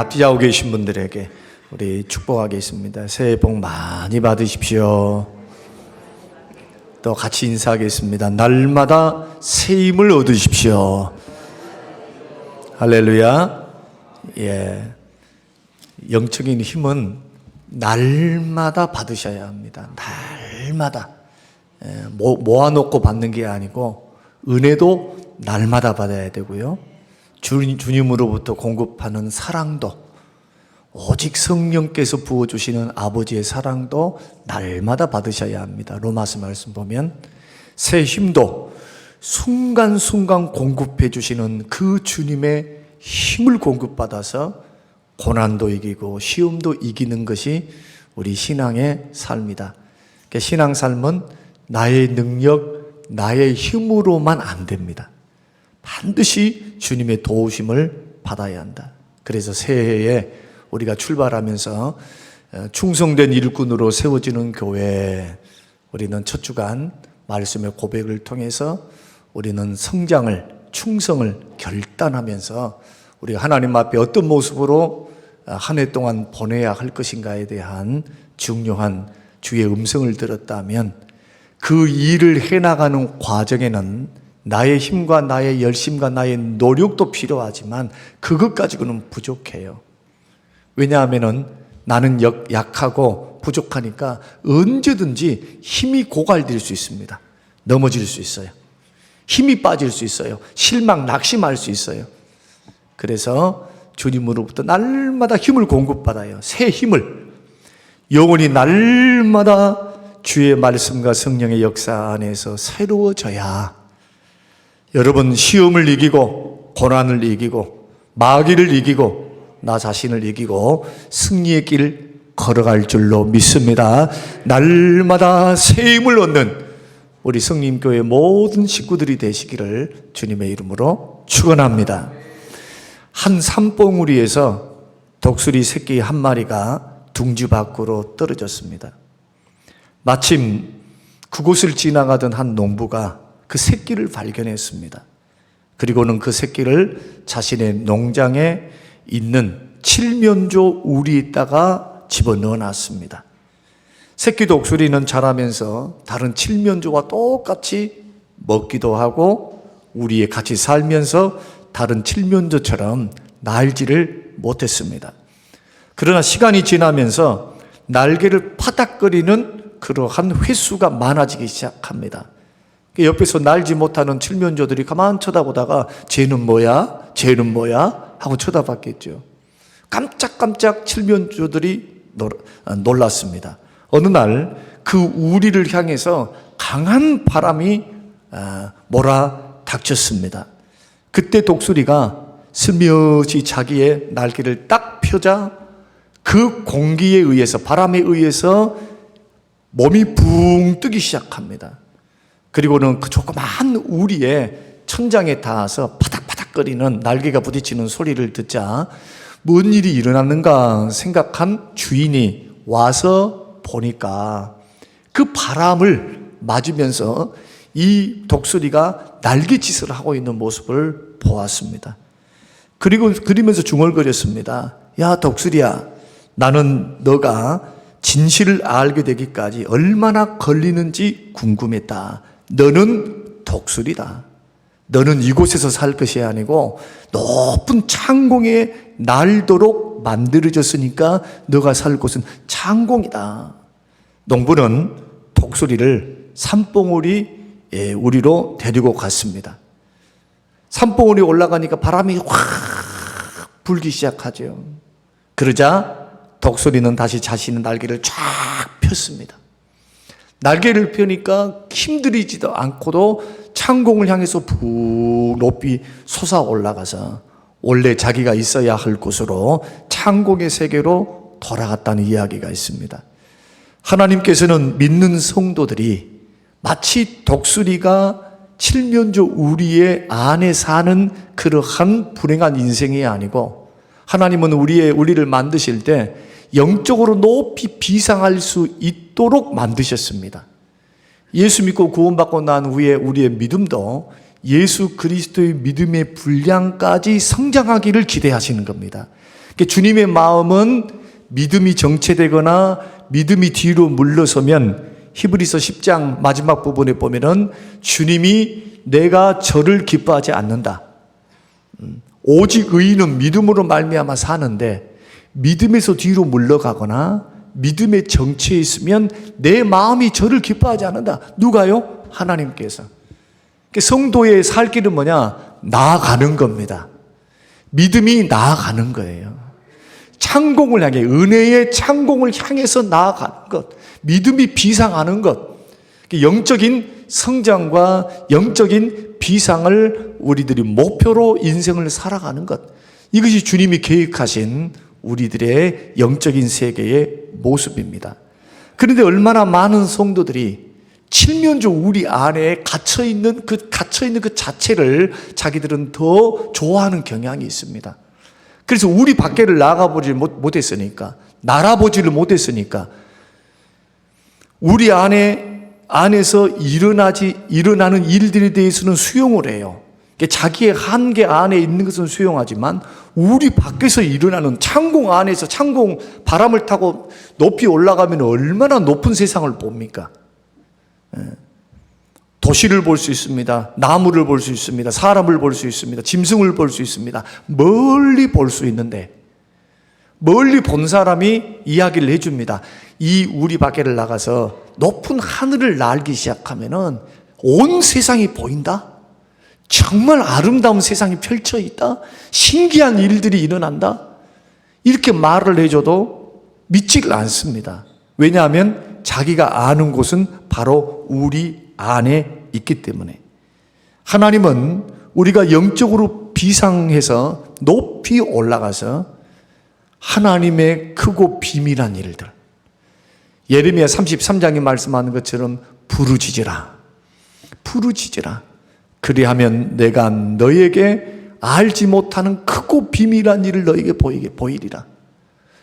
앞뒤자고 계신 분들에게 우리 축복하겠습니다. 새해 복 많이 받으십시오. 또 같이 인사하겠습니다. 날마다 새 힘을 얻으십시오. 할렐루야. 예. 영적인 힘은 날마다 받으셔야 합니다. 날마다. 모아놓고 받는 게 아니고 은혜도 날마다 받아야 되고요. 주님으로부터 공급하는 사랑도, 오직 성령께서 부어주시는 아버지의 사랑도 날마다 받으셔야 합니다. 로마서 말씀 보면 새 힘도 순간순간 공급해 주시는 그 주님의 힘을 공급받아서 고난도 이기고 시험도 이기는 것이 우리 신앙의 삶이다. 그러니까 신앙 삶은 나의 능력, 나의 힘으로만 안 됩니다. 반드시 주님의 도우심을 받아야 한다. 그래서 새해에 우리가 출발하면서 충성된 일꾼으로 세워지는 교회, 우리는 첫 주간 말씀의 고백을 통해서 우리는 성장을, 충성을 결단하면서 우리가 하나님 앞에 어떤 모습으로 한 해 동안 보내야 할 것인가에 대한 중요한 주의 음성을 들었다면 그 일을 해나가는 과정에는 나의 힘과 나의 열심과 나의 노력도 필요하지만 그것 가지고는 부족해요. 왜냐하면 나는 약하고 부족하니까 언제든지 힘이 고갈될 수 있습니다. 넘어질 수 있어요. 힘이 빠질 수 있어요. 실망, 낙심할 수 있어요. 그래서 주님으로부터 날마다 힘을 공급받아요. 새 힘을. 영혼이 날마다 주의 말씀과 성령의 역사 안에서 새로워져야 여러분 시험을 이기고 고난을 이기고 마귀를 이기고 나 자신을 이기고 승리의 길 걸어갈 줄로 믿습니다. 날마다 새 힘을 얻는 우리 성림교회 모든 식구들이 되시기를 주님의 이름으로 축원합니다. 한 산봉우리에서 독수리 새끼 한 마리가 둥지 밖으로 떨어졌습니다. 마침 그곳을 지나가던 한 농부가 그 새끼를 발견했습니다. 그리고는 그 새끼를 자신의 농장에 있는 칠면조 우리에다가 집어넣어 놨습니다. 새끼 독수리는 자라면서 다른 칠면조와 똑같이 먹기도 하고 우리에 같이 살면서 다른 칠면조처럼 날지를 못했습니다. 그러나 시간이 지나면서 날개를 파닥거리는 그러한 횟수가 많아지기 시작합니다. 옆에서 날지 못하는 칠면조들이 가만 쳐다보다가 쟤는 뭐야? 쟤는 뭐야? 하고 쳐다봤겠죠. 깜짝깜짝 칠면조들이 놀랐습니다. 어느 날 그 우리를 향해서 강한 바람이 몰아닥쳤습니다. 그때 독수리가 스며시 자기의 날개를 딱 펴자 그 공기에 의해서, 바람에 의해서 몸이 붕 뜨기 시작합니다. 그리고는 그 조그마한 우리의 천장에 닿아서 파닥파닥거리는 날개가 부딪히는 소리를 듣자 뭔 일이 일어났는가 생각한 주인이 와서 보니까 그 바람을 맞으면서 이 독수리가 날개짓을 하고 있는 모습을 보았습니다. 그러면서 중얼거렸습니다. 야, 독수리야, 나는 너가 진실을 알게 되기까지 얼마나 걸리는지 궁금했다. 너는 독수리다. 너는 이곳에서 살 것이 아니고 높은 창공에 날도록 만들어졌으니까 너가 살 곳은 창공이다. 농부는 독수리를 산봉우리 우리로 데리고 갔습니다. 산봉우리 올라가니까 바람이 확 불기 시작하죠. 그러자 독수리는 다시 자신의 날개를 쫙 폈습니다. 날개를 펴니까 힘들이지도 않고도 창공을 향해서 푹 높이 솟아 올라가서 원래 자기가 있어야 할 곳으로 창공의 세계로 돌아갔다는 이야기가 있습니다. 하나님께서는 믿는 성도들이 마치 독수리가 칠면조 우리의 안에 사는 그러한 불행한 인생이 아니고 하나님은 우리를 만드실 때 영적으로 높이 비상할 수 있도록 만드셨습니다. 예수 믿고 구원받고 난 후에 우리의 믿음도 예수 그리스도의 믿음의 분량까지 성장하기를 기대하시는 겁니다. 그러니까 주님의 마음은 믿음이 정체되거나 믿음이 뒤로 물러서면 히브리서 10장 마지막 부분에 보면은 주님이 내가 저를 기뻐하지 않는다. 오직 의인은 믿음으로 말미암아 사는데 믿음에서 뒤로 물러가거나 믿음의 정체에 있으면 내 마음이 저를 기뻐하지 않는다. 누가요? 하나님께서. 성도의 살 길은 뭐냐? 나아가는 겁니다. 믿음이 나아가는 거예요. 창공을 향해, 은혜의 창공을 향해서 나아가는 것, 믿음이 비상하는 것, 영적인 성장과 영적인 비상을 우리들이 목표로 인생을 살아가는 것, 이것이 주님이 계획하신 우리들의 영적인 세계의 모습입니다. 그런데 얼마나 많은 성도들이 칠면조 우리 안에 갇혀있는 그 자체를 자기들은 더 좋아하는 경향이 있습니다. 그래서 우리 밖에를 나가보지 못했으니까, 날아보지를 못했으니까, 우리 안에서 일어나는 일들에 대해서는 수용을 해요. 자기의 한계 안에 있는 것은 수용하지만, 우리 밖에서 일어나는 창공 안에서 바람을 타고 높이 올라가면 얼마나 높은 세상을 봅니까? 도시를 볼 수 있습니다. 나무를 볼 수 있습니다. 사람을 볼 수 있습니다. 짐승을 볼 수 있습니다. 멀리 볼 수 있는데 멀리 본 사람이 이야기를 해줍니다. 이 우리 밖에를 나가서 높은 하늘을 날기 시작하면은 온 세상이 보인다. 정말 아름다운 세상이 펼쳐 있다. 신기한 일들이 일어난다. 이렇게 말을 해줘도 믿지를 않습니다. 왜냐하면 자기가 아는 곳은 바로 우리 안에 있기 때문에. 하나님은 우리가 영적으로 비상해서 높이 올라가서 하나님의 크고 비밀한 일들, 예레미야 33장에 말씀하는 것처럼 부르짖으라, 그리하면 내가 너에게 알지 못하는 크고 비밀한 일을 너에게 보이리라.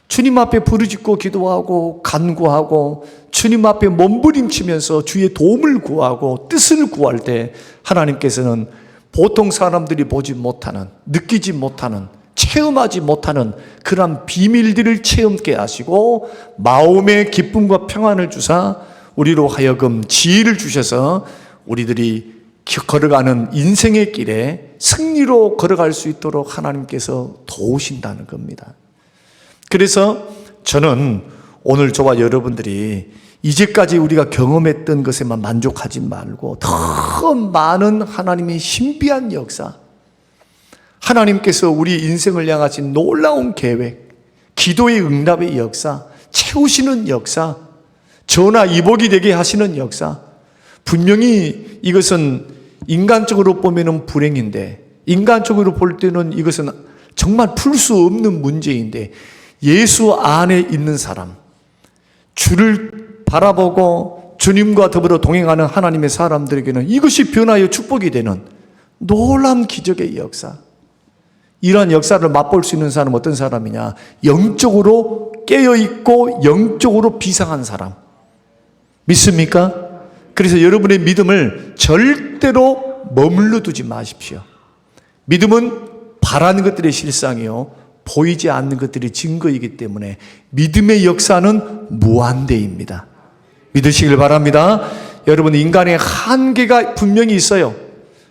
주님 앞에 부르짖고 기도하고 간구하고 주님 앞에 몸부림치면서 주의 도움을 구하고 뜻을 구할 때 하나님께서는 보통 사람들이 보지 못하는, 느끼지 못하는, 체험하지 못하는 그런 비밀들을 체험케 하시고 마음의 기쁨과 평안을 주사 우리로 하여금 지혜를 주셔서 우리들이 걸어가는 인생의 길에 승리로 걸어갈 수 있도록 하나님께서 도우신다는 겁니다. 그래서 저는 오늘 저와 여러분들이 이제까지 우리가 경험했던 것에만 만족하지 말고 더 많은 하나님의 신비한 역사, 하나님께서 우리 인생을 향하신 놀라운 계획, 기도의 응답의 역사, 채우시는 역사, 전화 이복이 되게 하시는 역사, 분명히 이것은 인간적으로 보면 불행인데, 인간적으로 볼 때는 이것은 정말 풀 수 없는 문제인데, 예수 안에 있는 사람, 주를 바라보고 주님과 더불어 동행하는 하나님의 사람들에게는 이것이 변화의 축복이 되는 놀라운 기적의 역사. 이러한 역사를 맛볼 수 있는 사람은 어떤 사람이냐? 영적으로 깨어있고 영적으로 비상한 사람. 믿습니까? 그래서 여러분의 믿음을 절대로 머물러 두지 마십시오. 믿음은 바라는 것들의 실상이요, 보이지 않는 것들이 증거이기 때문에 믿음의 역사는 무한대입니다. 믿으시길 바랍니다. 여러분, 인간의 한계가 분명히 있어요.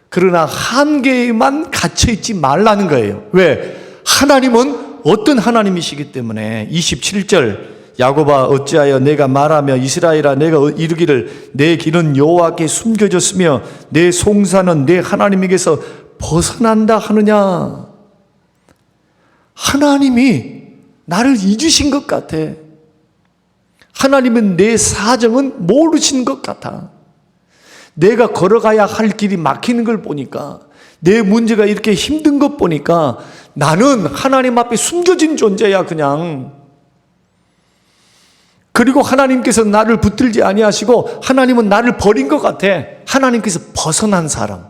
그러나 한계에만 갇혀있지 말라는 거예요. 왜? 하나님은 어떤 하나님이시기 때문에. 27절, 야곱아 어찌하여 내가 말하며 이스라엘아 내가 이르기를 내 길은 여호와께 숨겨졌으며 내 송사는 내 하나님에게서 벗어난다 하느냐. 하나님이 나를 잊으신 것 같아. 하나님은 내 사정은 모르신 것 같아. 내가 걸어가야 할 길이 막히는 걸 보니까, 내 문제가 이렇게 힘든 것 보니까 나는 하나님 앞에 숨겨진 존재야 그냥. 그리고 하나님께서 나를 붙들지 아니하시고 하나님은 나를 버린 것 같아. 하나님께서 벗어난 사람,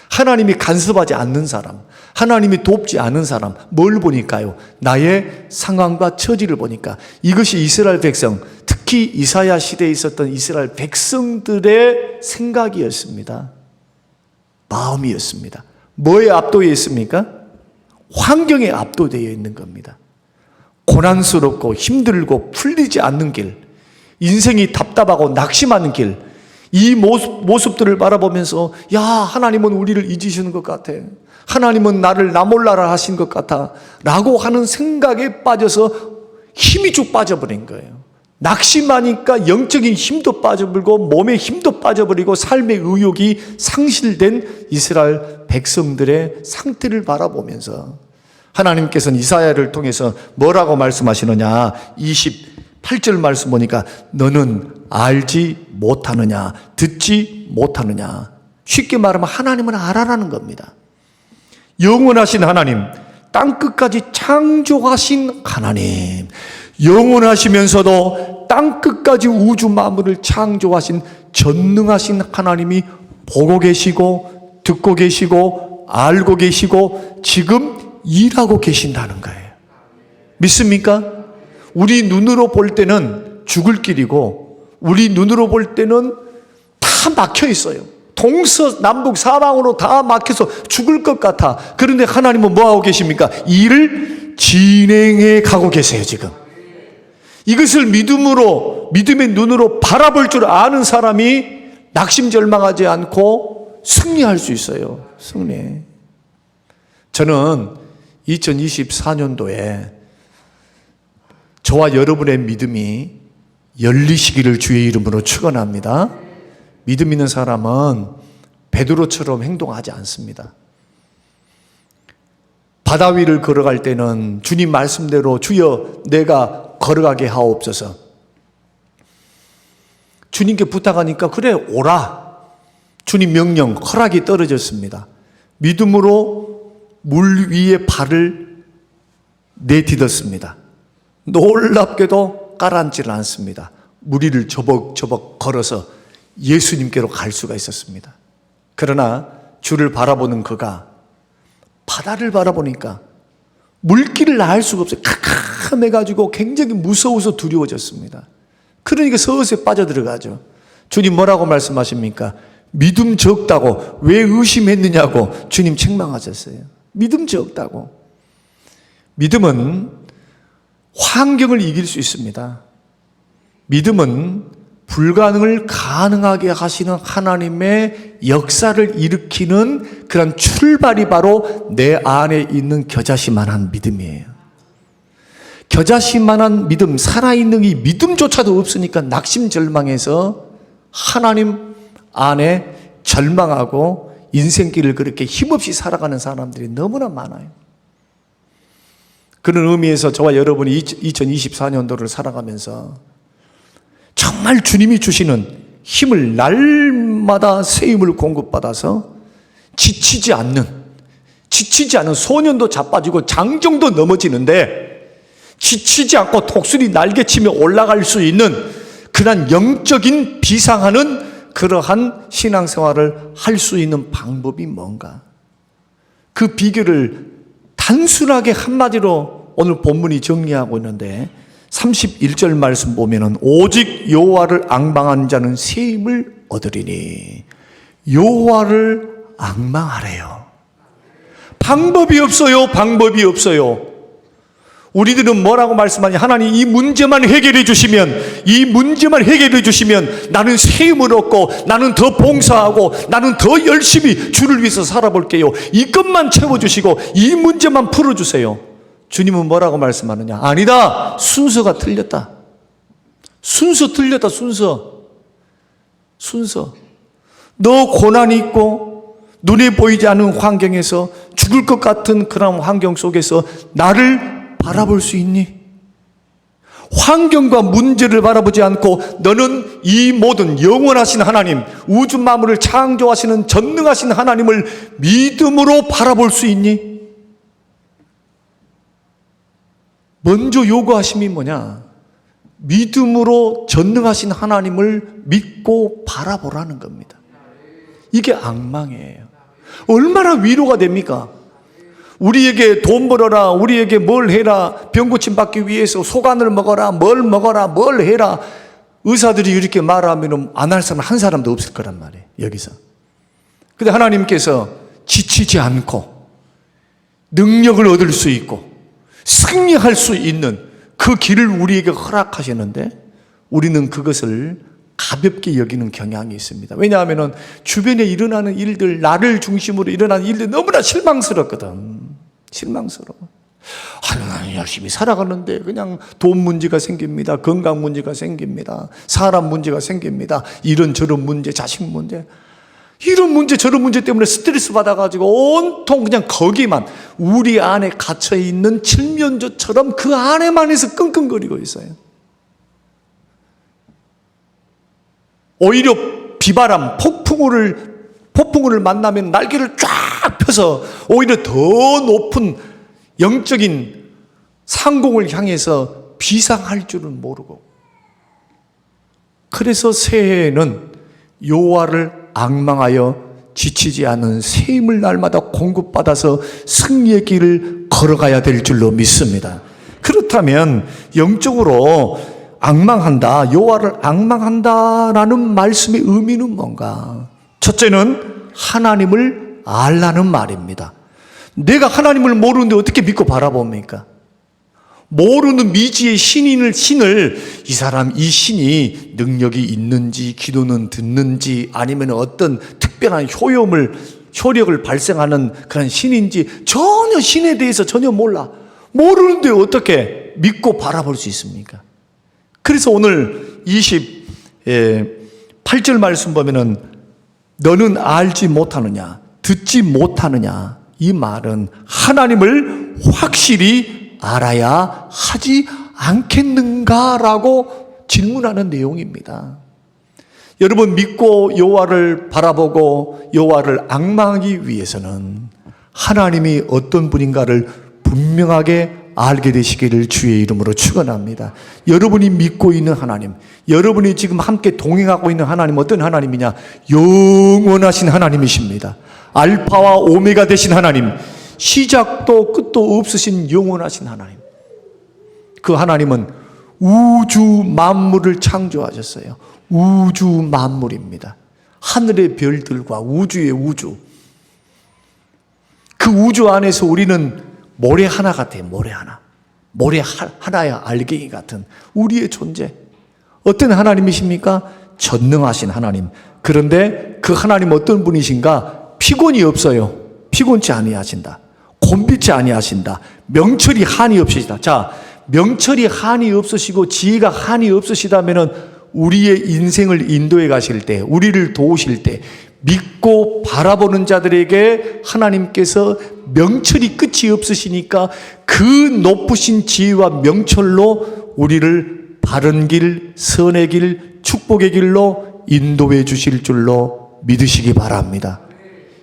하나님이 간섭하지 않는 사람, 하나님이 돕지 않은 사람, 뭘 보니까요? 나의 상황과 처지를 보니까. 이것이 이스라엘 백성, 특히 이사야 시대에 있었던 이스라엘 백성들의 생각이었습니다. 마음이었습니다. 뭐에 압도되어 있습니까? 환경에 압도되어 있는 겁니다. 고난스럽고 힘들고 풀리지 않는 길, 인생이 답답하고 낙심하는 길, 이 모습들을 바라보면서 야, 하나님은 우리를 잊으시는 것 같아, 하나님은 나를 나 몰라라 하신 것 같아 라고 하는 생각에 빠져서 힘이 쭉 빠져버린 거예요. 낙심하니까 영적인 힘도 빠져버리고 몸의 힘도 빠져버리고 삶의 의욕이 상실된 이스라엘 백성들의 상태를 바라보면서 하나님께서는 이사야를 통해서 뭐라고 말씀하시느냐, 28절 말씀 보니까 너는 알지 못하느냐, 듣지 못하느냐. 쉽게 말하면 하나님은 알아라는 겁니다. 영원하신 하나님, 땅끝까지 창조하신 하나님, 영원하시면서도 땅끝까지 우주 만물을 창조하신 전능하신 하나님이 보고 계시고 듣고 계시고 알고 계시고 지금 일하고 계신다는 거예요. 믿습니까? 우리 눈으로 볼 때는 죽을 길이고 우리 눈으로 볼 때는 다 막혀 있어요. 동서남북 사방으로 다 막혀서 죽을 것 같아. 그런데 하나님은 뭐하고 계십니까? 일을 진행해 가고 계세요. 지금 이것을 믿음의 눈으로 바라볼 줄 아는 사람이 낙심절망하지 않고 승리할 수 있어요. 승리. 저는 2024년도에 저와 여러분의 믿음이 열리시기를 주의 이름으로 축원합니다. 믿음 있는 사람은 베드로처럼 행동하지 않습니다. 바다 위를 걸어갈 때는 주님 말씀대로 주여 내가 걸어가게 하옵소서. 주님께 부탁하니까 그래 오라. 주님 명령 허락이 떨어졌습니다. 믿음으로 물 위에 발을 내딛었습니다. 놀랍게도 가라앉지를 않습니다. 물 위를 저벅저벅 걸어서 예수님께로 갈 수가 있었습니다. 그러나 주를 바라보는 그가 바다를 바라보니까 물길을 알 수가 없어요. 캄캄해가지고 굉장히 무서워서 두려워졌습니다. 그러니까 서서히 빠져들어가죠. 주님 뭐라고 말씀하십니까? 믿음 적다고 왜 의심했느냐고 주님 책망하셨어요. 믿음 적다고. 믿음은 환경을 이길 수 있습니다. 믿음은 불가능을 가능하게 하시는 하나님의 역사를 일으키는 그런 출발이 바로 내 안에 있는 겨자씨만한 믿음이에요. 겨자씨만한 믿음, 살아있는 이 믿음조차도 없으니까 낙심절망해서 하나님 안에 절망하고 인생길을 그렇게 힘없이 살아가는 사람들이 너무나 많아요. 그런 의미에서 저와 여러분이 2024년도를 살아가면서 정말 주님이 주시는 힘을 날마다 새 힘을 공급받아서 지치지 않는 소년도 자빠지고 장정도 넘어지는데 지치지 않고 독수리 날개치며 올라갈 수 있는 그런 영적인 비상하는 그러한 신앙생활을 할 수 있는 방법이 뭔가? 그 비결을 단순하게 한마디로 오늘 본문이 정리하고 있는데 31절 말씀 보면은 오직 여호와를 앙망하는 자는 새 힘을 얻으리니. 여호와를 앙망하래요. 방법이 없어요. 방법이 없어요. 우리들은 뭐라고 말씀하냐? 하나님 이 문제만 해결해 주시면 나는 새 힘을 얻고 나는 더 봉사하고 나는 더 열심히 주를 위해서 살아볼게요. 이것만 채워주시고 이 문제만 풀어주세요. 주님은 뭐라고 말씀하느냐? 아니다. 순서가 틀렸다. 순서 틀렸다. 순서. 너 고난이 있고 눈에 보이지 않는 환경에서 죽을 것 같은 그런 환경 속에서 나를 바라볼 수 있니? 환경과 문제를 바라보지 않고 너는 이 모든 영원하신 하나님, 우주 만물을 창조하시는 전능하신 하나님을 믿음으로 바라볼 수 있니? 먼저 요구하심이 뭐냐? 믿음으로 전능하신 하나님을 믿고 바라보라는 겁니다. 이게 앙망이에요. 얼마나 위로가 됩니까? 우리에게 돈 벌어라, 우리에게 뭘 해라, 병 고침 받기 위해서 소간을 먹어라, 뭘 먹어라, 뭘 해라. 의사들이 이렇게 말하면 안 할 사람 한 사람도 없을 거란 말이에요, 여기서. 근데 하나님께서 지치지 않고 능력을 얻을 수 있고 승리할 수 있는 그 길을 우리에게 허락하셨는데 우리는 그것을 가볍게 여기는 경향이 있습니다. 왜냐하면 주변에 일어나는 일들, 나를 중심으로 일어나는 일들이 너무나 실망스럽거든. 실망스러워. 나는 열심히 살아가는데 그냥 돈 문제가 생깁니다. 건강 문제가 생깁니다. 사람 문제가 생깁니다. 이런저런 문제, 자식 문제. 이런 문제 저런 문제 때문에 스트레스 받아가지고 온통 그냥 거기만, 우리 안에 갇혀있는 칠면조처럼 그 안에만해서 끙끙거리고 있어요. 오히려 비바람, 폭풍우를 만나면 날개를 쫙 펴서 오히려 더 높은 영적인 상공을 향해서 비상할 줄은 모르고, 그래서 새해에는 여호와를 앙망하여 지치지 않은 새 힘을 날마다 공급받아서 승리의 길을 걸어가야 될 줄로 믿습니다. 그렇다면 영적으로 앙망한다, 여호와를 앙망한다라는 말씀의 의미는 뭔가? 첫째는 하나님을 알라는 말입니다. 내가 하나님을 모르는데 어떻게 믿고 바라봅니까? 모르는 미지의 신을 이 사람, 이 신이 능력이 있는지, 기도는 듣는지, 아니면 어떤 특별한 효력을 발생하는 그런 신인지 전혀 신에 대해서 전혀 몰라. 모르는데 어떻게 믿고 바라볼 수 있습니까? 그래서 오늘 28절 말씀 보면은 너는 알지 못하느냐, 듣지 못하느냐, 이 말은 하나님을 확실히 알아야 하지 않겠는가라고 질문하는 내용입니다. 여러분, 믿고 여호와를 바라보고 여호와를 앙망하기 위해서는 하나님이 어떤 분인가를 분명하게 알게 되시기를 주의 이름으로 축원합니다. 여러분이 믿고 있는 하나님, 여러분이 지금 함께 동행하고 있는 하나님, 어떤 하나님이냐? 영원하신 하나님이십니다. 알파와 오메가 되신 하나님, 시작도 끝도 없으신 영원하신 하나님. 그 하나님은 우주 만물을 창조하셨어요. 우주 만물입니다. 하늘의 별들과 우주의 우주. 그 우주 안에서 우리는 모래 하나 같아요. 모래 하나. 모래 하나의 알갱이 같은 우리의 존재. 어떤 하나님이십니까? 전능하신 하나님. 그런데 그 하나님 어떤 분이신가? 피곤이 없어요. 피곤치 아니하신다. 곤비치 아니하신다. 명철이 한이 없으시다. 자, 명철이 한이 없으시고 지혜가 한이 없으시다면은 우리의 인생을 인도해 가실 때, 우리를 도우실 때 믿고 바라보는 자들에게 하나님께서 명철이 끝이 없으시니까 그 높으신 지혜와 명철로 우리를 바른 길, 선의 길, 축복의 길로 인도해 주실 줄로 믿으시기 바랍니다.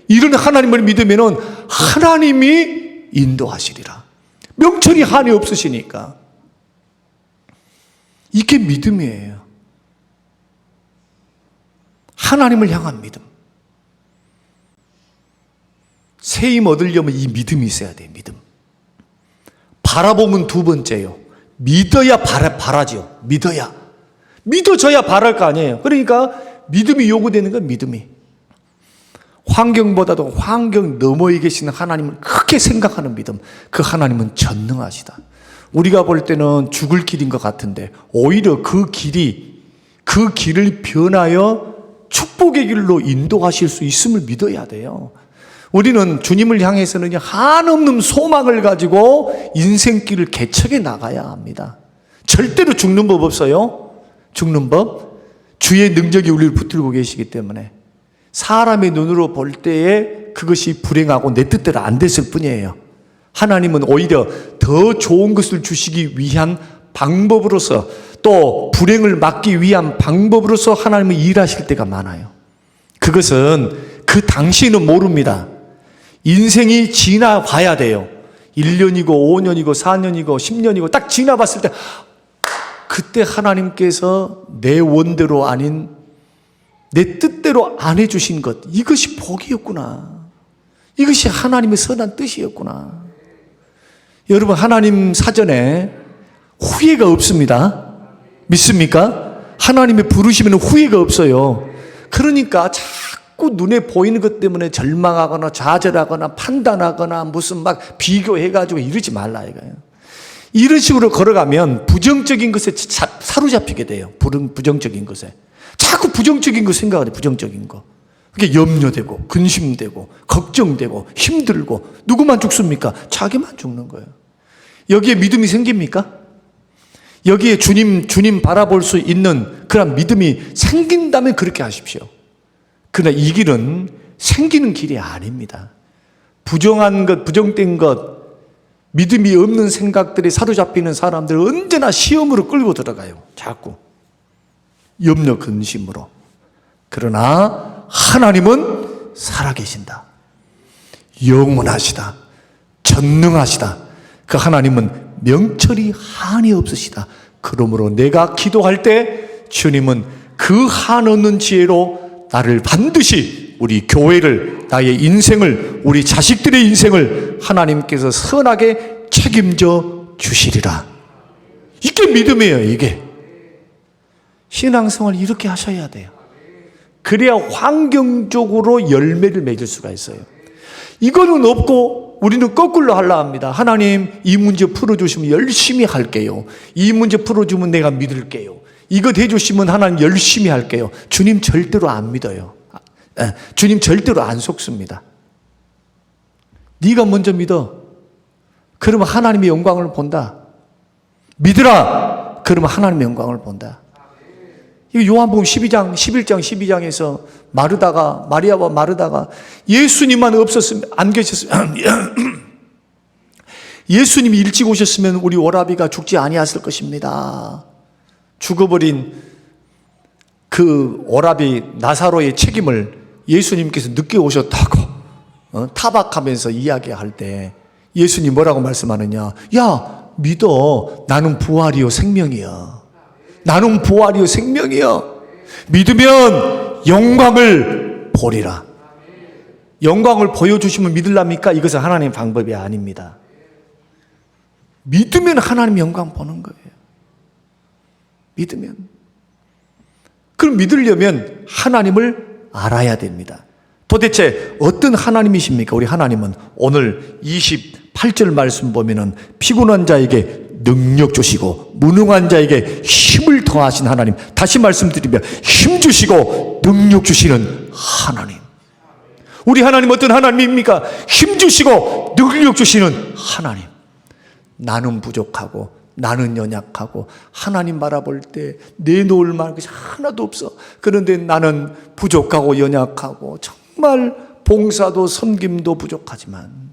이런 하나님을 믿으면 하나님이 인도하시리라. 명철이 한이 없으시니까. 이게 믿음이에요. 하나님을 향한 믿음. 새 힘 얻으려면 이 믿음이 있어야 돼. 믿음. 바라보면 두 번째요. 믿어야 바라죠. 믿어져야 바랄 거 아니에요. 그러니까 믿음이 요구되는 건 믿음이. 환경보다도 환경 너머에 계시는 하나님을 크게 생각하는 믿음. 그 하나님은 전능하시다. 우리가 볼 때는 죽을 길인 것 같은데 오히려 그 길을 변하여 축복의 길로 인도하실 수 있음을 믿어야 돼요. 우리는 주님을 향해서는 한없는 소망을 가지고 인생길을 개척해 나가야 합니다. 절대로 죽는 법 없어요. 죽는 법. 주의 능력이 우리를 붙들고 계시기 때문에 사람의 눈으로 볼 때에 그것이 불행하고 내 뜻대로 안 됐을 뿐이에요. 하나님은 오히려 더 좋은 것을 주시기 위한 방법으로서, 또 불행을 막기 위한 방법으로서 하나님은 일하실 때가 많아요. 그것은 그 당시에는 모릅니다. 인생이 지나봐야 돼요. 1년이고 5년이고 4년이고 10년이고 딱 지나봤을 때 그때 하나님께서 내 원대로 아닌 내 뜻대로 안 해주신 것, 이것이 복이었구나. 이것이 하나님의 선한 뜻이었구나. 여러분, 하나님 사전에 후회가 없습니다. 믿습니까? 하나님의 부르시면 후회가 없어요. 그러니까 자꾸 눈에 보이는 것 때문에 절망하거나 좌절하거나 판단하거나 무슨 막 비교해가지고 이러지 말라 이거예요. 이런 식으로 걸어가면 부정적인 것에 사로잡히게 돼요. 부정적인 것에. 자꾸 부정적인 거 생각하래, 부정적인 거. 그게 염려되고, 근심되고, 걱정되고, 힘들고, 누구만 죽습니까? 자기만 죽는 거예요. 여기에 믿음이 생깁니까? 여기에 주님 바라볼 수 있는 그런 믿음이 생긴다면 그렇게 하십시오. 그러나 이 길은 생기는 길이 아닙니다. 부정한 것, 부정된 것, 믿음이 없는 생각들이 사로잡히는 사람들은 언제나 시험으로 끌고 들어가요. 자꾸. 염려, 근심으로. 그러나 하나님은 살아계신다. 영원하시다. 전능하시다. 그 하나님은 명철이 한이 없으시다. 그러므로 내가 기도할 때 주님은 그 한없는 지혜로 나를 반드시, 우리 교회를, 나의 인생을, 우리 자식들의 인생을 하나님께서 선하게 책임져 주시리라. 이게 믿음이에요. 이게 신앙생활 이렇게 하셔야 돼요. 그래야 환경적으로 열매를 맺을 수가 있어요. 이거는 없고 우리는 거꾸로 하려 합니다. 하나님, 이 문제 풀어주시면 열심히 할게요. 이 문제 풀어주면 내가 믿을게요. 이거 해주시면 하나님 열심히 할게요. 주님 절대로 안 믿어요. 주님 절대로 안 속습니다. 네가 먼저 믿어. 그러면 하나님의 영광을 본다. 믿으라. 그러면 하나님의 영광을 본다. 이 요한복음 11장 12장에서 마리아와 마르다가 예수님만 없었으면, 안 계셨으면, 예수님이 일찍 오셨으면 우리 오라비가 죽지 아니했을 것입니다. 죽어버린 그 오라비 나사로의 책임을 예수님께서 늦게 오셨다고 타박하면서 이야기할 때 예수님 뭐라고 말씀하느냐? 야, 믿어. 나는 부활이요 생명이야. 나는 부활이요 생명이야. 믿으면 영광을 보리라. 영광을 보여주시면 믿으랍니까? 이것은 하나님의 방법이 아닙니다. 믿으면 하나님 영광 보는 거예요. 믿으면. 그럼 믿으려면 하나님을 알아야 됩니다. 도대체 어떤 하나님이십니까? 우리 하나님은 오늘 28절 말씀 보면은 피곤한 자에게 능력 주시고 무능한 자에게 힘을 더하신 하나님. 다시 말씀드리면 힘 주시고 능력 주시는 하나님. 우리 하나님 어떤 하나님입니까? 힘 주시고 능력 주시는 하나님. 나는 부족하고 나는 연약하고 하나님 바라볼 때 내놓을 만한 것이 하나도 없어. 그런데 나는 부족하고 연약하고 정말 봉사도 섬김도 부족하지만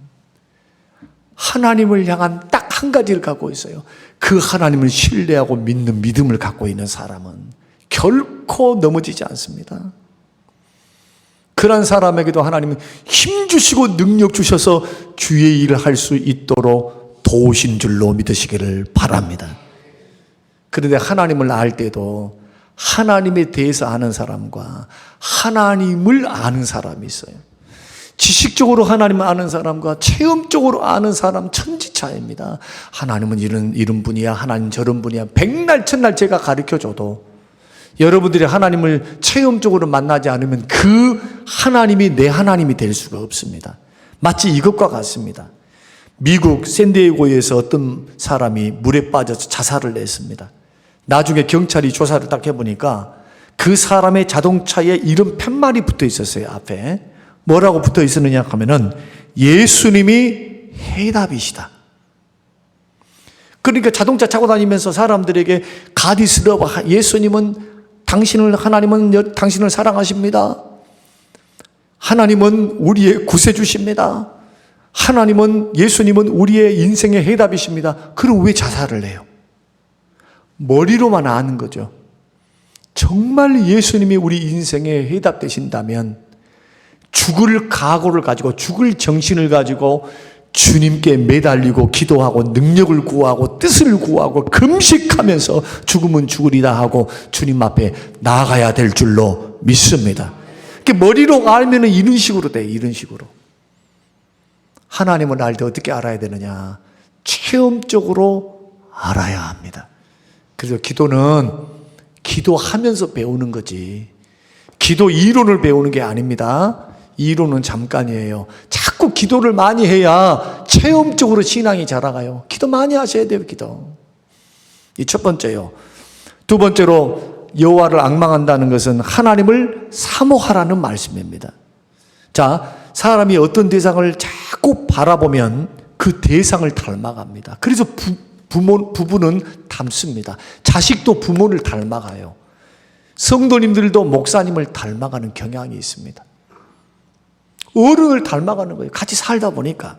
하나님을 향한 딱 한 가지를 갖고 있어요. 그 하나님을 신뢰하고 믿는 믿음을 갖고 있는 사람은 결코 넘어지지 않습니다. 그런 사람에게도 하나님은 힘 주시고 능력 주셔서 주의 일을 할 수 있도록 도우신 줄로 믿으시기를 바랍니다. 그런데 하나님을 알 때도 하나님에 대해서 아는 사람과 하나님을 아는 사람이 있어요. 지식적으로 하나님을 아는 사람과 체험적으로 아는 사람 천지차이입니다. 하나님은 이런 분이야, 하나님 저런 분이야. 백날 천날 제가 가르쳐줘도 여러분들이 하나님을 체험적으로 만나지 않으면 그 하나님이 내 하나님이 될 수가 없습니다. 마치 이것과 같습니다. 미국 샌디에고에서 어떤 사람이 물에 빠져서 자살을 했습니다. 나중에 경찰이 조사를 딱 해보니까 그 사람의 자동차에 이런 팻말이 붙어 있었어요. 앞에 뭐라고 붙어 있었느냐 하면은 예수님이 해답이시다. 그러니까 자동차 타고 다니면서 사람들에게 God is love, 예수님은 하나님은 당신을 사랑하십니다. 하나님은 우리의 구세주십니다. 예수님은 우리의 인생의 해답이십니다. 그럼 왜 자살을 해요? 머리로만 아는 거죠. 정말 예수님이 우리 인생의 해답 되신다면 죽을 각오를 가지고 죽을 정신을 가지고 주님께 매달리고 기도하고 능력을 구하고 뜻을 구하고 금식하면서 죽으면 죽으리다 하고 주님 앞에 나아가야 될 줄로 믿습니다. 머리로 알면 이런 식으로 돼요. 이런 식으로. 하나님을 알 때 어떻게 알아야 되느냐? 체험적으로 알아야 합니다. 그래서 기도는 기도하면서 배우는 거지, 기도 이론을 배우는 게 아닙니다. 이론은 잠깐이에요. 자꾸 기도를 많이 해야 체험적으로 신앙이 자라가요. 기도 많이 하셔야 돼요, 기도. 이 첫 번째요. 두 번째로 여호와를 앙망한다는 것은 하나님을 사모하라는 말씀입니다. 자, 사람이 어떤 대상을 자꾸 바라보면 그 대상을 닮아갑니다. 그래서 부부는 닮습니다. 자식도 부모를 닮아가요. 성도님들도 목사님을 닮아가는 경향이 있습니다. 어른을 닮아가는 거예요. 같이 살다 보니까.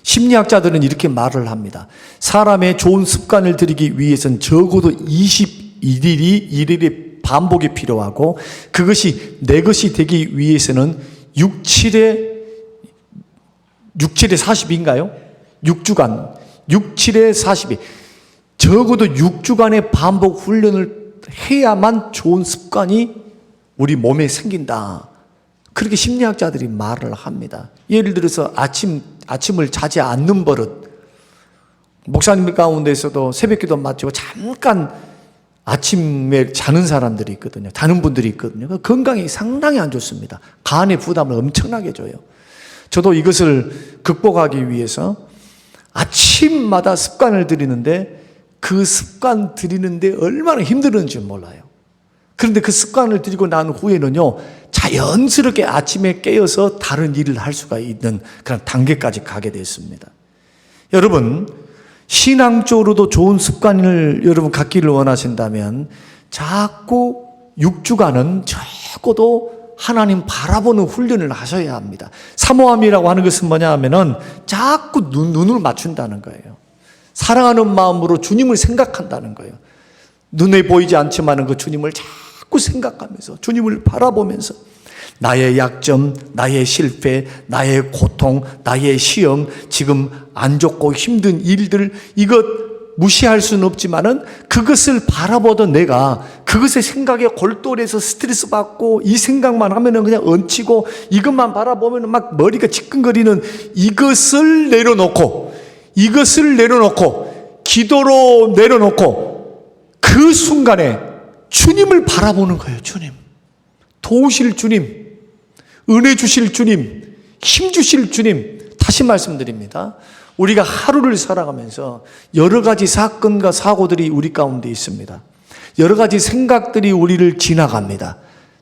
심리학자들은 이렇게 말을 합니다. 사람의 좋은 습관을 들이기 위해서는 적어도 21일이 반복이 필요하고, 그것이 내 것이 되기 위해서는 6, 7에 40인가요? 6주간, 6, 7에 40이 적어도 6주간의 반복 훈련을 해야만 좋은 습관이 우리 몸에 생긴다. 그렇게 심리학자들이 말을 합니다. 예를 들어서 아침을 자지 않는 버릇, 목사님들 가운데서도 새벽기도 마치고 잠깐 아침에 자는 사람들이 있거든요. 자는 분들이 있거든요. 건강이 상당히 안 좋습니다. 간의 부담을 엄청나게 줘요. 저도 이것을 극복하기 위해서 아침마다 습관을 들이는데, 그 습관 들이는데 얼마나 힘들었는지 몰라요. 그런데 그 습관을 들이고 난 후에는요, 자연스럽게 아침에 깨어서 다른 일을 할 수가 있는 그런 단계까지 가게 됐습니다. 여러분, 신앙적으로도 좋은 습관을 여러분 갖기를 원하신다면 자꾸 6주간은 적어도 하나님 바라보는 훈련을 하셔야 합니다. 사모함이라고 하는 것은 뭐냐 하면은 자꾸 눈을 맞춘다는 거예요. 사랑하는 마음으로 주님을 생각한다는 거예요. 눈에 보이지 않지만 그 주님을 자꾸 생각하면서, 주님을 바라보면서 나의 약점, 나의 실패, 나의 고통, 나의 시험, 지금 안 좋고 힘든 일들, 이것 무시할 수는 없지만은 그것을 바라보던 내가 그것의 생각에 골똘해서 스트레스 받고 이 생각만 하면은 그냥 얹히고 이것만 바라보면은 막 머리가 지끈거리는 이것을 내려놓고 기도로 내려놓고 그 순간에 주님을 바라보는 거예요. 주님, 도우실 주님, 은혜 주실 주님, 힘 주실 주님. 다시 말씀드립니다. 우리가 하루를 살아가면서 여러 가지 사건과 사고들이 우리 가운데 있습니다. 여러 가지 생각들이 우리를 지나갑니다.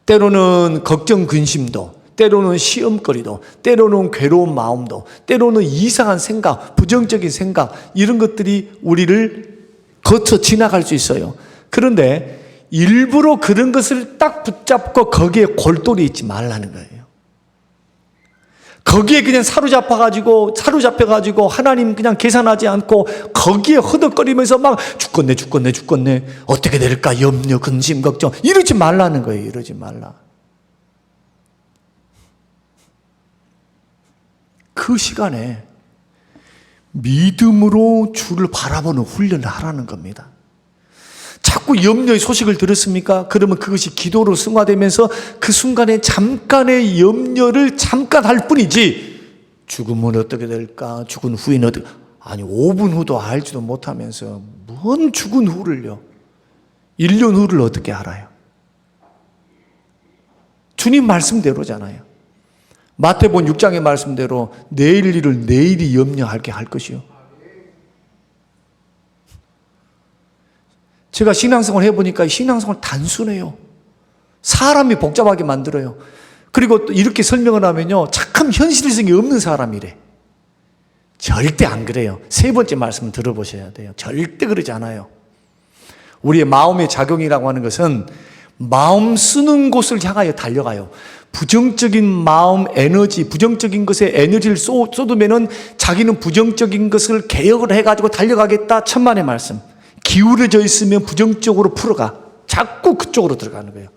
때로는 걱정 근심도, 때로는 시험거리도, 때로는 괴로운 마음도, 때로는 이상한 생각, 부정적인 생각, 이런 것들이 우리를 거쳐 지나갈 수 있어요. 그런데 일부러 그런 것을 딱 붙잡고 거기에 골똘히 있지 말라는 거예요. 거기에 그냥 사로잡혀가지고 하나님 그냥 계산하지 않고 거기에 허덕거리면서 막 죽겠네 어떻게 될까 염려 근심 걱정 이러지 말라는 거예요. 이러지 말라. 그 시간에 믿음으로 주를 바라보는 훈련을 하라는 겁니다. 자꾸 염려의 소식을 들었습니까? 그러면 그것이 기도로 승화되면서 그 순간에 잠깐의 염려를 잠깐 할 뿐이지, 죽으면 어떻게 될까? 죽은 후에는 어떻게, 아니 5분 후도 알지도 못하면서 뭔 죽은 후를요, 1년 후를 어떻게 알아요? 주님 말씀대로잖아요. 마태복음 6장의 말씀대로 내일 일을 내일이 염려하게 할 것이요. 제가 신앙생활 해보니까 신앙생활 단순해요. 사람이 복잡하게 만들어요. 그리고 또 이렇게 설명을 하면요, 착한 현실성이 없는 사람이래. 절대 안 그래요. 세 번째 말씀을 들어보셔야 돼요. 절대 그러지 않아요. 우리의 마음의 작용이라고 하는 것은 마음 쓰는 곳을 향하여 달려가요. 부정적인 마음 에너지, 부정적인 것에 에너지를 쏟으면은 자기는 부정적인 것을 개혁을 해가지고 달려가겠다. 천만의 말씀. 기울어져 있으면 부정적으로 풀어가. 자꾸 그쪽으로 들어가는 거예요.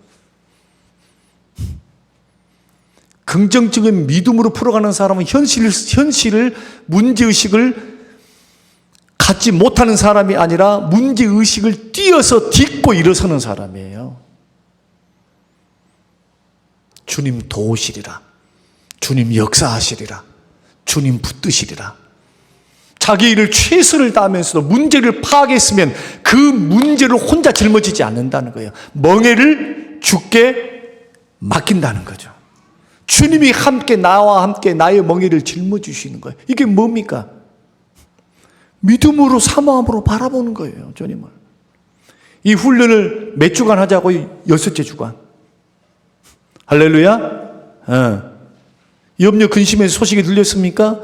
긍정적인 믿음으로 풀어가는 사람은 현실을, 문제의식을 갖지 못하는 사람이 아니라 문제의식을 뛰어서 딛고 일어서는 사람이에요. 주님 도우시리라. 주님 역사하시리라. 주님 붙드시리라. 자기 일을 최선을 다하면서도 문제를 파악했으면 그 문제를 혼자 짊어지지 않는다는 거예요. 멍에를 주께 맡긴다는 거죠. 주님이 함께 나와 함께 나의 멍에를 짊어지시는 거예요. 이게 뭡니까? 믿음으로 사모함으로 바라보는 거예요. 주님을. 이 훈련을 몇 주간 하자고요? 6째 주간. 할렐루야. 염려 근심의 소식이 들렸습니까?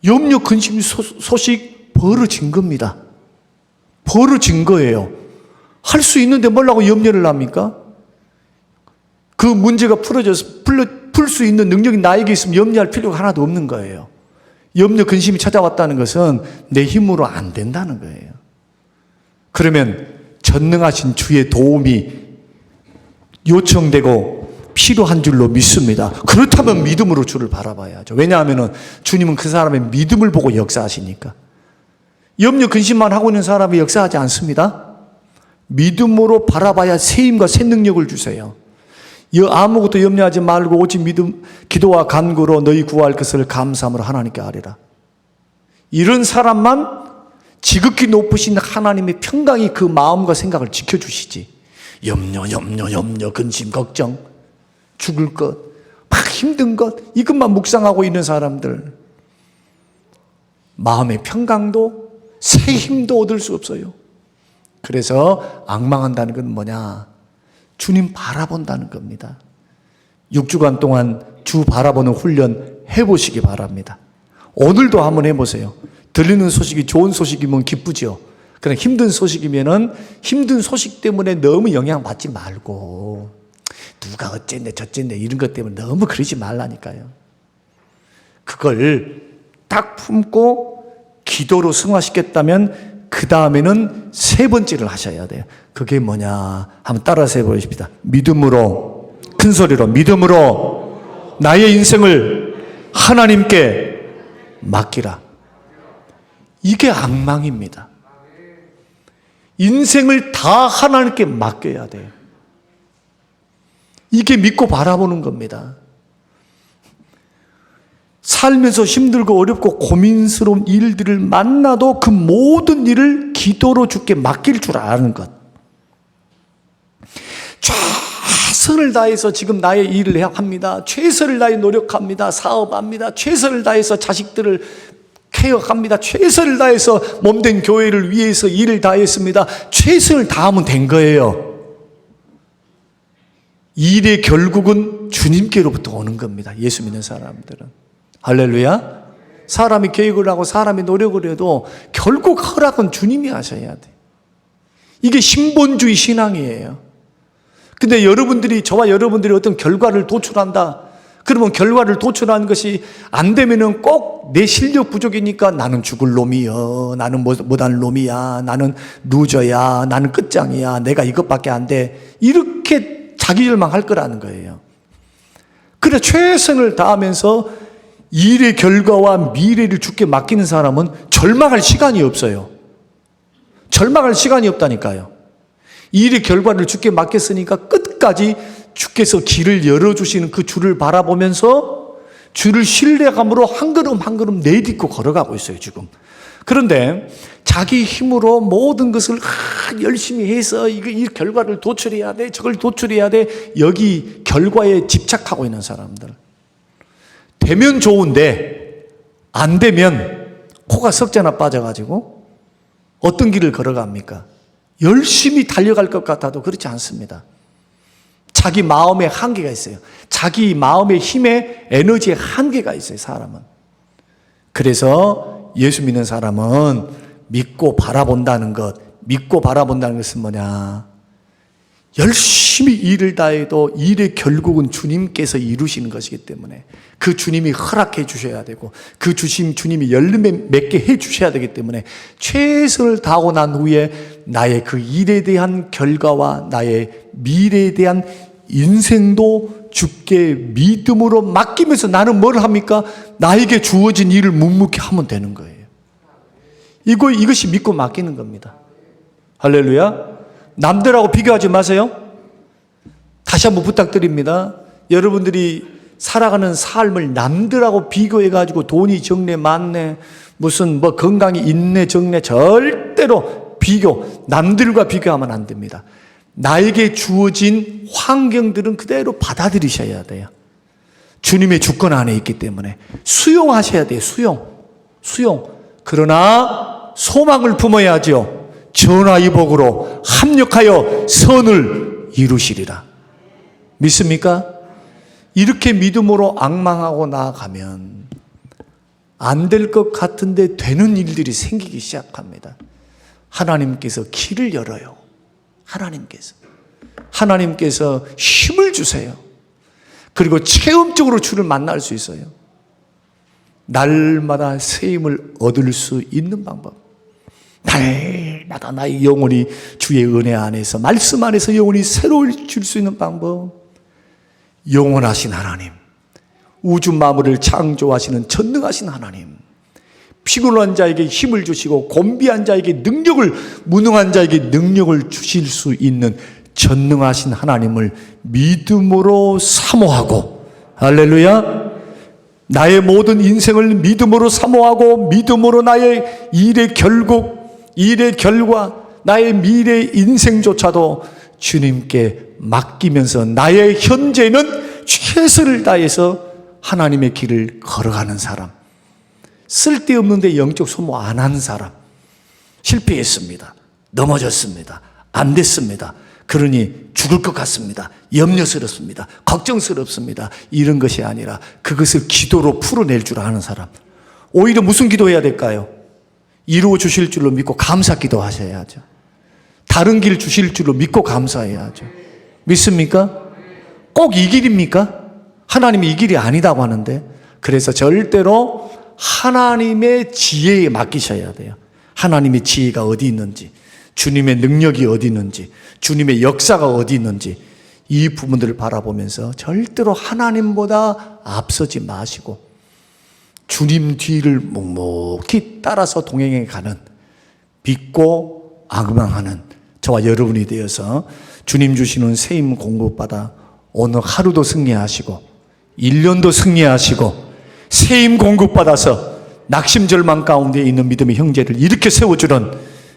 염려 근심 소식 벌어진 겁니다. 벌어진 거예요. 할 수 있는데 뭐라고 염려를 합니까? 그 문제가 풀 수 있는 능력이 나에게 있으면 염려할 필요가 하나도 없는 거예요. 염려 근심이 찾아왔다는 것은 내 힘으로 안 된다는 거예요. 그러면 전능하신 주의 도움이 요청되고 필요한 줄로 믿습니다. 그렇다면 믿음으로 주를 바라봐야죠. 왜냐하면 주님은 그 사람의 믿음을 보고 역사하시니까. 염려 근심만 하고 있는 사람이 역사하지 않습니다. 믿음으로 바라봐야 새 힘과 새 능력을 주세요. 아무것도 염려하지 말고 오직 믿음, 기도와 간구로 너희 구할 것을 감사함으로 하나님께 아뢰라. 이런 사람만 지극히 높으신 하나님의 평강이 그 마음과 생각을 지켜주시지. 염려, 근심, 걱정, 죽을 것, 막 힘든 것, 이것만 묵상하고 있는 사람들, 마음의 평강도 새 힘도 얻을 수 없어요. 그래서 앙망한다는 건 뭐냐? 주님 바라본다는 겁니다. 6주간 동안 주 바라보는 훈련 해보시기 바랍니다. 오늘도 한번 해보세요. 들리는 소식이 좋은 소식이면 기쁘죠. 그러나 힘든 소식이면은 힘든 소식 때문에 너무 영향받지 말고 누가 어쨌네 저쨌네 이런 것 때문에 너무 그러지 말라니까요. 그걸 딱 품고 기도로 승화시켰다면 그 다음에는 세 번째를 하셔야 돼요. 그게 뭐냐? 한번 따라서 해보십시다. 믿음으로, 큰 소리로 믿음으로 나의 인생을 하나님께 맡기라. 이게 앙망입니다. 인생을 다 하나님께 맡겨야 돼요. 이게 믿고 바라보는 겁니다. 살면서 힘들고 어렵고 고민스러운 일들을 만나도 그 모든 일을 기도로 주께 맡길 줄 아는 것. 최선을 다해서 지금 나의 일을 합니다. 최선을 다해 노력합니다. 사업합니다. 최선을 다해서 자식들을 케어합니다. 최선을 다해서 몸된 교회를 위해서 일을 다했습니다. 최선을 다하면 된 거예요. 일의 결국은 주님께로부터 오는 겁니다. 예수 믿는 사람들은. 할렐루야. 사람이 계획을 하고 사람이 노력을 해도 결국 허락은 주님이 하셔야 돼. 이게 신본주의 신앙이에요. 근데 여러분들이, 저와 여러분들이 어떤 결과를 도출한다. 그러면 결과를 도출하는 것이 안 되면은 꼭 내 실력 부족이니까 나는 죽을 놈이여, 나는 못할 놈이야, 나는 루저야, 나는 끝장이야, 내가 이것밖에 안 돼. 이렇게 자기 절망할 거라는 거예요. 그래 최선을 다하면서 일의 결과와 미래를 주께 맡기는 사람은 절망할 시간이 없어요. 절망할 시간이 없다니까요. 일의 결과를 주께 맡겼으니까 끝까지 주께서 길을 열어주시는 그 주를 바라보면서 주를 신뢰함으로 한 걸음 한 걸음 내딛고 걸어가고 있어요, 지금. 그런데 자기 힘으로 모든 것을 열심히 해서 이 결과를 도출해야 돼, 저걸 도출해야 돼, 여기 결과에 집착하고 있는 사람들. 되면 좋은데 안 되면 코가 석자나 빠져가지고 어떤 길을 걸어갑니까? 열심히 달려갈 것 같아도 그렇지 않습니다. 자기 마음에 한계가 있어요. 자기 마음의 힘에 에너지에 한계가 있어요, 사람은. 그래서 예수 믿는 사람은 믿고 바라본다는 것, 믿고 바라본다는 것은 뭐냐? 열심히 일을 다해도 일의 결국은 주님께서 이루시는 것이기 때문에 그 주님이 허락해 주셔야 되고 그 주님이 열매 맺게 해 주셔야 되기 때문에 최선을 다하고 난 후에 나의 그 일에 대한 결과와 나의 미래에 대한 인생도 주께 믿음으로 맡기면서 나는 뭘 합니까? 나에게 주어진 일을 묵묵히 하면 되는 거예요. 이것이 믿고 맡기는 겁니다. 할렐루야. 남들하고 비교하지 마세요. 다시 한번 부탁드립니다. 여러분들이 살아가는 삶을 남들하고 비교해가지고 돈이 적네 많네 무슨 뭐 건강이 있네 적네 절대로 남들과 비교하면 안 됩니다. 나에게 주어진 환경들은 그대로 받아들이셔야 돼요. 주님의 주권 안에 있기 때문에 수용하셔야 돼요. 수용. 그러나 소망을 품어야죠. 전화위복으로 합력하여 선을 이루시리라. 믿습니까? 이렇게 믿음으로 앙망하고 나아가면 안 될 것 같은데 되는 일들이 생기기 시작합니다. 하나님께서 길을 열어요. 하나님께서 힘을 주세요. 그리고 체험적으로 주를 만날 수 있어요. 날마다 새 힘을 얻을 수 있는 방법. 날마다 나의 영혼이 주의 은혜 안에서, 말씀 안에서 영혼이 새로워질 수 있는 방법. 영원하신 하나님, 우주 만물을 창조하시는 전능하신 하나님, 피곤한 자에게 힘을 주시고 곤비한 자에게 능력을, 무능한 자에게 능력을 주실 수 있는 전능하신 하나님을 믿음으로 사모하고, 할렐루야, 나의 모든 인생을 믿음으로 사모하고 믿음으로 나의 일의 결과, 나의 미래 인생조차도 주님께 맡기면서 나의 현재는 최선을 다해서 하나님의 길을 걸어가는 사람, 쓸데없는데 영적 소모 안 한 사람, 실패했습니다, 넘어졌습니다, 안 됐습니다, 그러니 죽을 것 같습니다, 염려스럽습니다, 걱정스럽습니다, 이런 것이 아니라 그것을 기도로 풀어낼 줄 아는 사람. 오히려 무슨 기도해야 될까요? 이루어 주실 줄로 믿고 감사 기도하셔야죠. 다른 길 주실 줄로 믿고 감사해야죠. 믿습니까? 꼭 이 길입니까? 하나님이 이 길이 아니다고 하는데, 그래서 절대로 하나님의 지혜에 맡기셔야 돼요. 하나님의 지혜가 어디 있는지, 주님의 능력이 어디 있는지, 주님의 역사가 어디 있는지, 이 부분들을 바라보면서 절대로 하나님보다 앞서지 마시고 주님 뒤를 묵묵히 따라서 동행해 가는, 믿고 앙망하는 저와 여러분이 되어서 주님 주시는 새 힘 공급받아 오늘 하루도 승리하시고 1년도 승리하시고 새 힘 공급받아서 낙심절망 가운데 있는 믿음의 형제를 이렇게 세워주는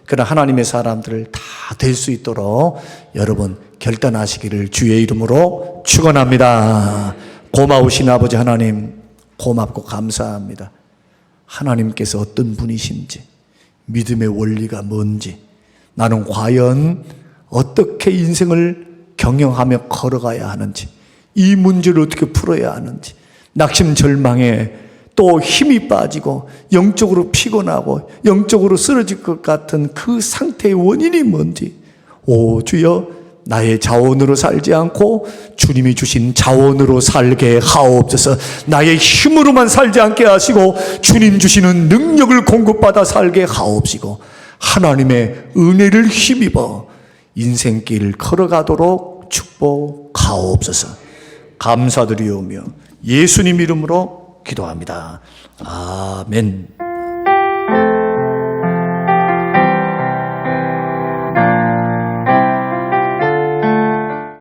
그런 하나님의 사람들을 다 될 수 있도록 여러분 결단하시기를 주의 이름으로 축원합니다. 고마우신 아버지 하나님, 고맙고 감사합니다. 하나님께서 어떤 분이신지, 믿음의 원리가 뭔지, 나는 과연 어떻게 인생을 경영하며 걸어가야 하는지, 이 문제를 어떻게 풀어야 하는지, 낙심절망에 또 힘이 빠지고 영적으로 피곤하고 영적으로 쓰러질 것 같은 그 상태의 원인이 뭔지, 오 주여, 나의 자원으로 살지 않고 주님이 주신 자원으로 살게 하옵소서. 나의 힘으로만 살지 않게 하시고 주님 주시는 능력을 공급받아 살게 하옵시고 하나님의 은혜를 힘입어 인생길을 걸어가도록 축복하옵소서. 감사드리오며 예수님 이름으로 기도합니다. 아멘.